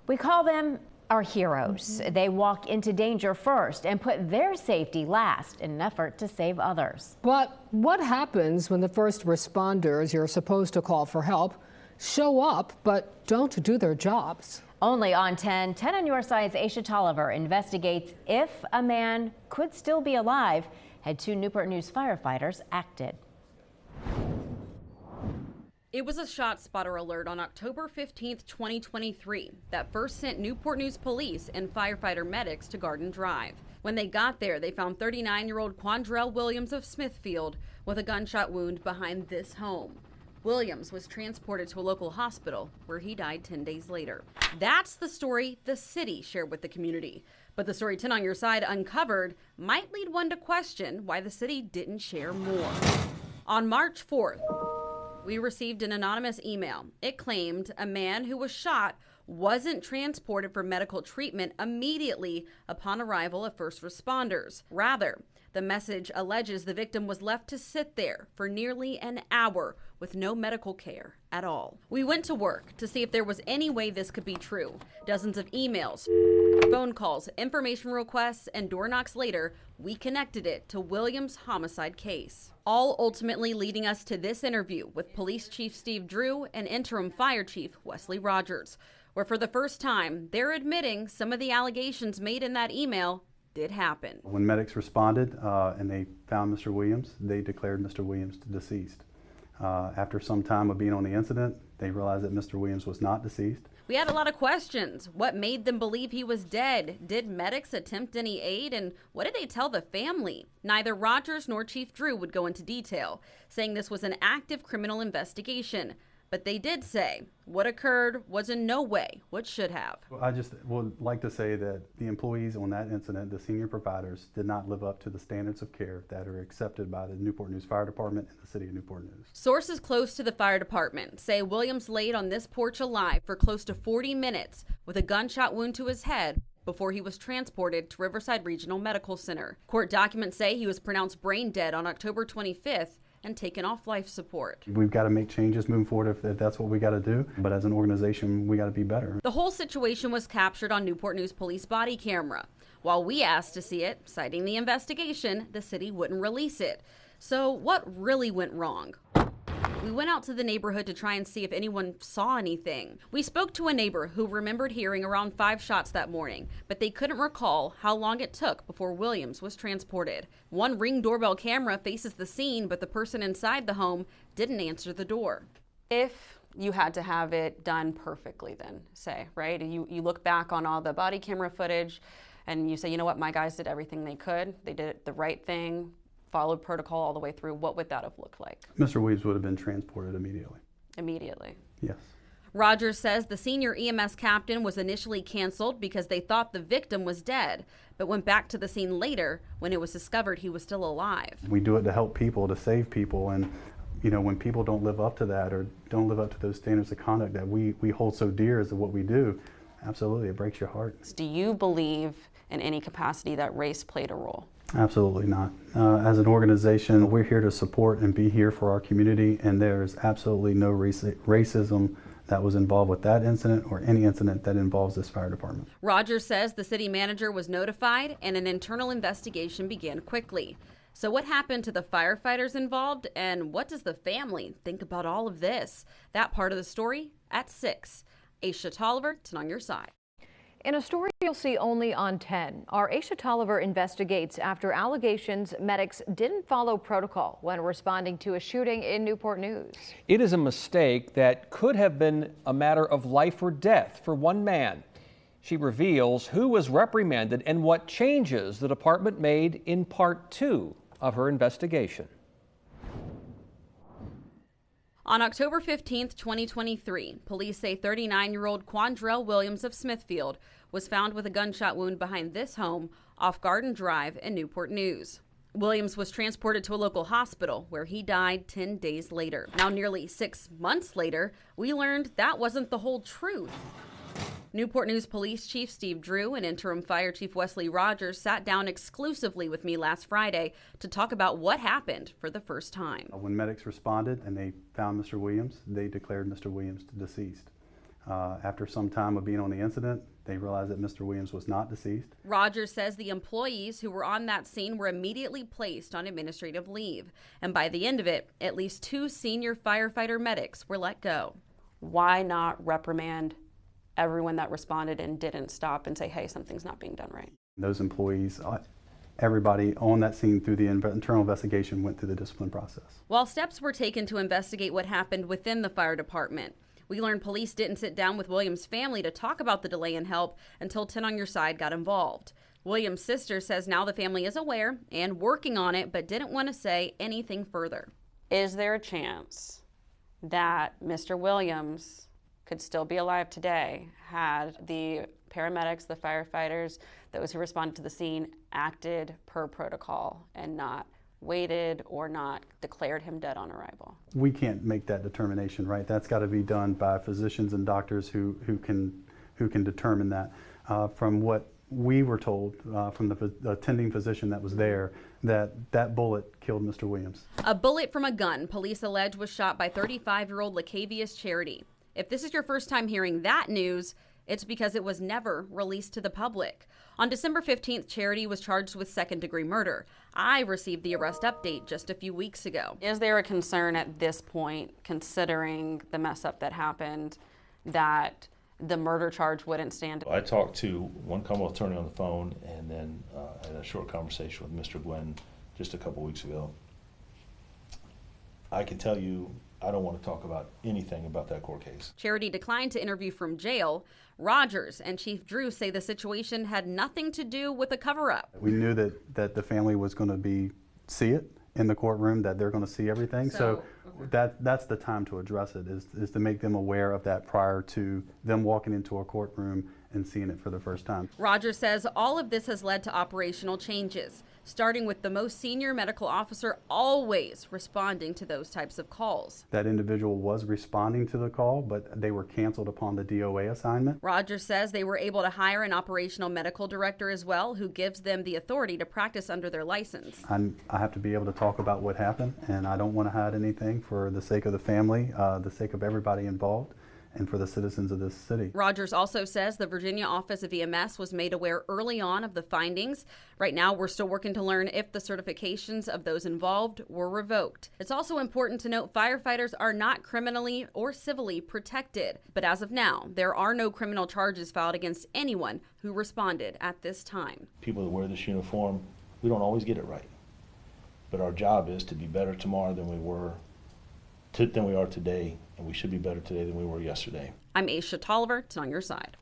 We call them our heroes. They walk into danger first and put their safety last in an effort to save others. But what happens when the first responders you're supposed to call for help show up but don't do their jobs? Only on 10 on your side's Aisha Tolliver investigates if a man could still be alive had 2 Newport News firefighters acted. It was a shot spotter alert on October 15th, 2023 that first sent Newport News police and firefighter medics to Garden Drive. When they got there, they found 39-year-old Quandrell Williams of Smithfield with a gunshot wound behind this home. Williams was transported to a local hospital where he died 10 days later. That's the story the city shared with the community. But the story 10 on your side uncovered might lead one to question why the city didn't share more. On March 4th, we received an anonymous email. It claimed a man who was shot wasn't transported for medical treatment immediately upon arrival of first responders. Rather, the message alleges the victim was left to sit there for nearly an hour with no medical care at all. We went to work to see if there was any way this could be true. Dozens of emails, phone calls, information requests, and door knocks later, we connected it to Williams' homicide case. All ultimately leading us to this interview with Police Chief Steve Drew and Interim Fire Chief Wesley Rogers, where for the first time, they're admitting some of the allegations made in that email did happen. When medics responded and they found Mr. Williams, they declared Mr. Williams deceased. After some time of being on the incident, they realized that Mr. Williams was not deceased. We had a lot of questions. What made them believe he was dead? Did medics attempt any aid? And what did they tell the family? Neither Rogers nor Chief Drew would go into detail, saying this was an active criminal investigation. But they did say what occurred was in no way what should have. I just would like to say that the employees on that incident, the senior providers, did not live up to the standards of care that are accepted by the Newport News Fire Department and the City of Newport News. Sources close to the fire department say Williams laid on this porch alive for close to 40 minutes with a gunshot wound to his head before he was transported to Riverside Regional Medical Center. Court documents say he was pronounced brain dead on October 25th and taken off life support. We've got to make changes moving forward if that's what we got to do, but as an organization, we got to be better. The whole situation was captured on Newport News Police body camera. While we asked to see it, citing the investigation, the city wouldn't release it. So what really went wrong? We went out to the neighborhood to try and see if anyone saw anything. We spoke to a neighbor who remembered hearing around 5 shots that morning, but they couldn't recall how long it took before Williams was transported. One Ring doorbell camera faces the scene, but the person inside the home didn't answer the door. If you had to have it done perfectly then, say, right? You look back on all the body camera footage and you say, you know what, my guys did everything they could. They did the right thing, followed protocol all the way through. What would that have looked like? Mr. Williams would have been transported immediately. Immediately? Yes. Rogers says the senior EMS captain was initially canceled because they thought the victim was dead, but went back to the scene later when it was discovered he was still alive. We do it to help people, to save people, and you know, when people don't live up to that or don't live up to those standards of conduct that we hold so dear as to what we do, absolutely, it breaks your heart. Do you believe in any capacity that race played a role? Absolutely not. As an organization, we're here to support and be here for our community, and there's absolutely no racism that was involved with that incident or any incident that involves this fire department. Rogers says the city manager was notified and an internal investigation began quickly. So what happened to the firefighters involved, and what does the family think about all of this? That part of the story at 6. Aisha Tolliver, 10 on your side. In a story you'll see only on 10, our Aisha Tolliver investigates after allegations medics didn't follow protocol when responding to a shooting in Newport News. It is a mistake that could have been a matter of life or death for one man. She reveals who was reprimanded and what changes the department made in part 2 of her investigation. On October 15th, 2023, police say 39-year-old Quandrell Williams of Smithfield was found with a gunshot wound behind this home off Garden Drive in Newport News. Williams was transported to a local hospital where he died 10 days later. Now, nearly 6 months later, we learned that wasn't the whole truth. Newport News Police Chief Steve Drew and Interim Fire Chief Wesley Rogers sat down exclusively with me last Friday to talk about what happened for the first time. When medics responded and they found Mr. Williams, they declared Mr. Williams deceased. After some time of being on the incident, they realized that Mr. Williams was not deceased. Rogers says the employees who were on that scene were immediately placed on administrative leave. And by the end of it, at least 2 senior firefighter medics were let go. Why not reprimand everyone that responded and didn't stop and say, hey, something's not being done right? Those employees, everybody on that scene through the internal investigation went through the discipline process. While steps were taken to investigate what happened within the fire department, we learned police didn't sit down with Williams' family to talk about the delay in help until 10 on Your Side got involved. Williams' sister says now the family is aware and working on it, but didn't want to say anything further. Is there a chance that Mr. Williams could still be alive today had the paramedics, the firefighters, those who responded to the scene acted per protocol and not waited or not declared him dead on arrival? We can't make that determination, right? That's got to be done by physicians and doctors who can determine that. From what we were told from the attending physician that was there, that bullet killed Mr. Williams. A bullet from a gun police allege was shot by 35-year-old Lacavius Charity. If this is your first time hearing that news, it's because it was never released to the public. On December 15th, Charity was charged with second-degree murder. I received the arrest update just a few weeks ago. Is there a concern at this point, considering the mess up that happened, that the murder charge wouldn't stand? I talked to one Commonwealth attorney on the phone and then had a short conversation with Mr. Gwynn just a couple weeks ago. I can tell you, I don't want to talk about anything about that court case. Charity declined to interview from jail. Rogers and Chief Drew say the situation had nothing to do with a cover-up. We knew that the family was going to see it in the courtroom, that they're going to see everything. So that's the time to address it, is to make them aware of that prior to them walking into a courtroom and seeing it for the first time. Rogers says all of this has led to operational changes, starting with the most senior medical officer always responding to those types of calls. That individual was responding to the call, but they were canceled upon the DOA assignment. Rogers says they were able to hire an operational medical director as well, who gives them the authority to practice under their license. I have to be able to talk about what happened, and I don't want to hide anything for the sake of the family, the sake of everybody involved, and for the citizens of this city. Rogers also says the Virginia Office of EMS was made aware early on of the findings. Right now, we're still working to learn if the certifications of those involved were revoked. It's also important to note firefighters are not criminally or civilly protected. But as of now, there are no criminal charges filed against anyone who responded at this time. People that wear this uniform, we don't always get it right. But our job is to be better tomorrow than we are today, and we should be better today than we were yesterday. I'm Aisha Tolliver. It's On Your Side.